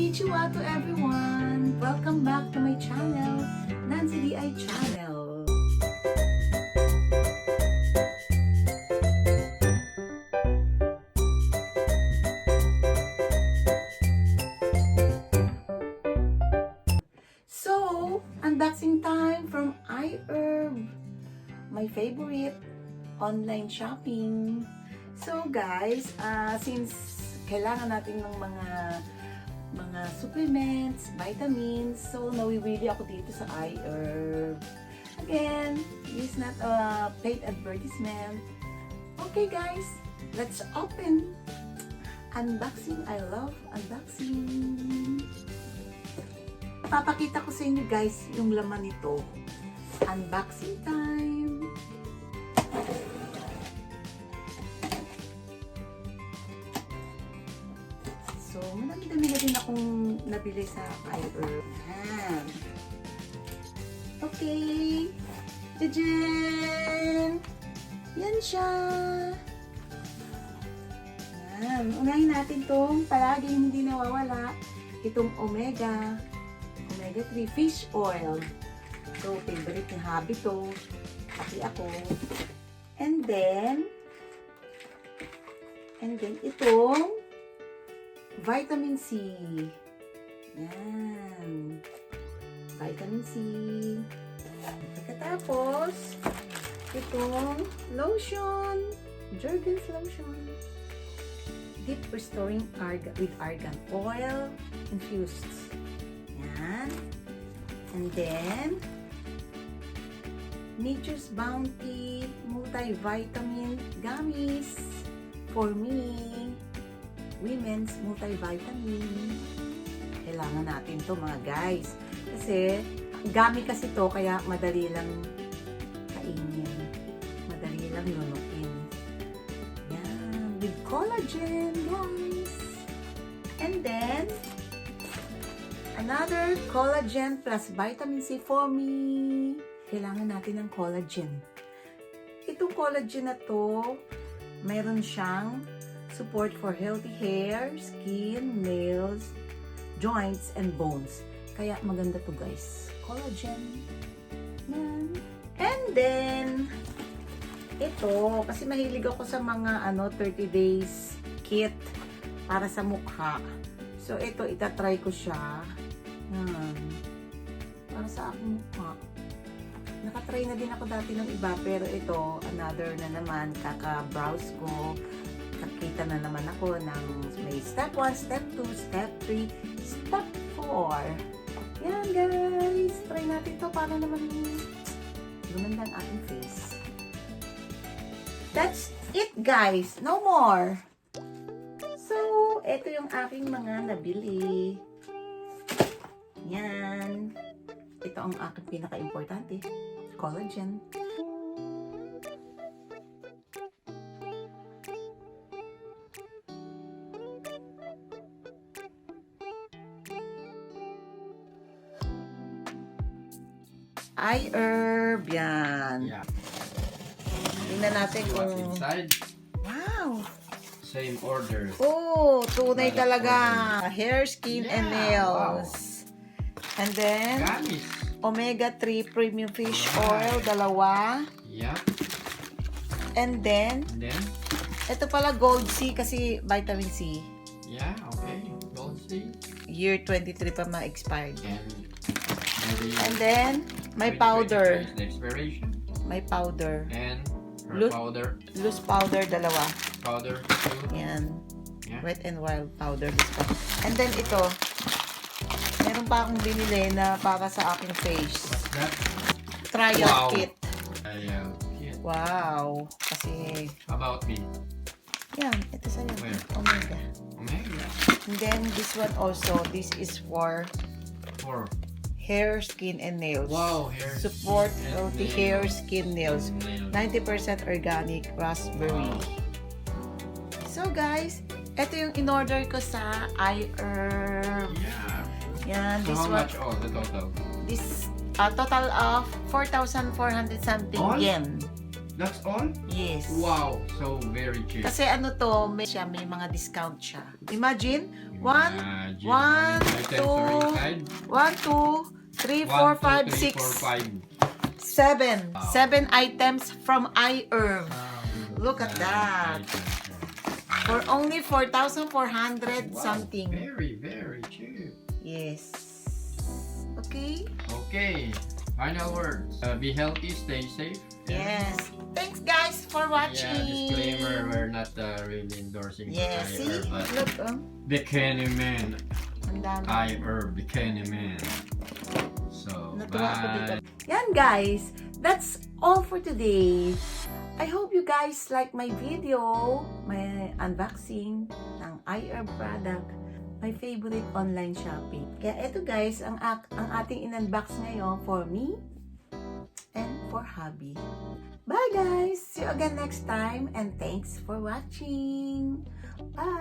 Konnichiwa to everyone! Welcome back to my channel, nancydichannel. So, unboxing time from iHERB, my favorite online shopping. So guys, since kailangan natin ng mga supplements, vitamins, so nawiwili ako dito sa iHERB. Again, this is not a paid advertisement. Okay guys, let's open. Unboxing, I love unboxing. Papakita ko sa inyo guys yung laman nito. Unboxing time. So, madami-dami na din akong nabili sa iHERB. Okay. Tadyan! Yan siya. Yan. Unahin natin itong palaging hindi nawawala. Itong omega 3 fish oil. So, favorite ni hubby to. Pati ako. And then itong vitamin C. Yan. Vitamin C. Pagkatapos, itong lotion. Jergens lotion. Deep restoring with argan oil infused. Yan. And then, Nature's Bounty multivitamin gummies for me. Women's multivitamin. Kailangan natin to mga guys. Kasi, gummy kasi to kaya madali lang kainin. Madali lang lunukin. Yan. With collagen, guys. And then, another collagen plus vitamin C for me. Kailangan natin ng collagen. Itong collagen na to, mayroon siyang support for healthy hair, skin, nails, joints, and bones. Kaya maganda to guys. Collagen. Yan. And then, ito, kasi mahilig ako sa mga 30 days kit para sa mukha. So, ito, itatry ko siya. Yan. Para sa aking mukha. Nakatry na din ako dati ng iba, pero ito, another na naman, kaka-browse ko. Nakita na naman ako ng may step 1, step 2, step 3, step 4. Yan guys, try natin to para naman gumanda ang ating face. That's it guys, no more. So, ito yung aking mga nabili. Yan. Ito ang aking pinaka-importante. Collagen. iHERB. Yan. Yeah. Tingnan natin kung... What's inside? Wow! Same order. Oh, tunay Product talaga. order. Hair, skin, and nails. Wow. And then, Gummies. omega 3 premium fish Right. oil, dalawa. Yeah. And then, ito pala gold C kasi vitamin C. Yeah, okay. Gold C. Year 23 pa ma-expired. And then, may powder. The expiration. May powder. And her Loose- powder. Loose powder, dalawa. Powder too. Yan. Yeah. Wet and wild powder. And then ito, meron pa akong binili na para sa aking face. What's that? Trial Wow. kit. Yeah. Wow. Kasi, How about me? yan. Ito sa'yo. Where? Omega. Omega. And then, this one also, this is for Four. hair, skin, and nails. Wow, hair, Support skin, and healthy nails. hair, skin, nails. Nails. 90% organic raspberry. Wow. So guys, ito yung in-order ko sa iHERB. Yeah. Yan, So this how one. much all the total? This total of 4,400 something All? yen. That's all? Yes. Wow, so very cheap. Kasi ano to, may mga discount siya. Imagine, Imagine one, how many items two, are inside? 1, 2, 3, 4, 5, 6, 7. Wow. 7 items from iHERB. Wow. Look at that. For only 4,400 Wow, something. Very, very cheap. Yes. Okay? Okay, final words. Be healthy, stay safe. Yes. Thanks guys for watching. Yeah, disclaimer, we're not really endorsing Yes, see? iHERB, but Look, Bikini Man. ang dami. iHERB, Bikini Man. So, Natuwa ako dito. bye. Yan guys, that's all for today. I hope you guys like my video, my unboxing ng iHERB product, my favorite online shopping. Kaya eto guys, ang ating in-unbox ngayon for me and for hubby. Bye guys! See you again next time and thanks for watching. Bye!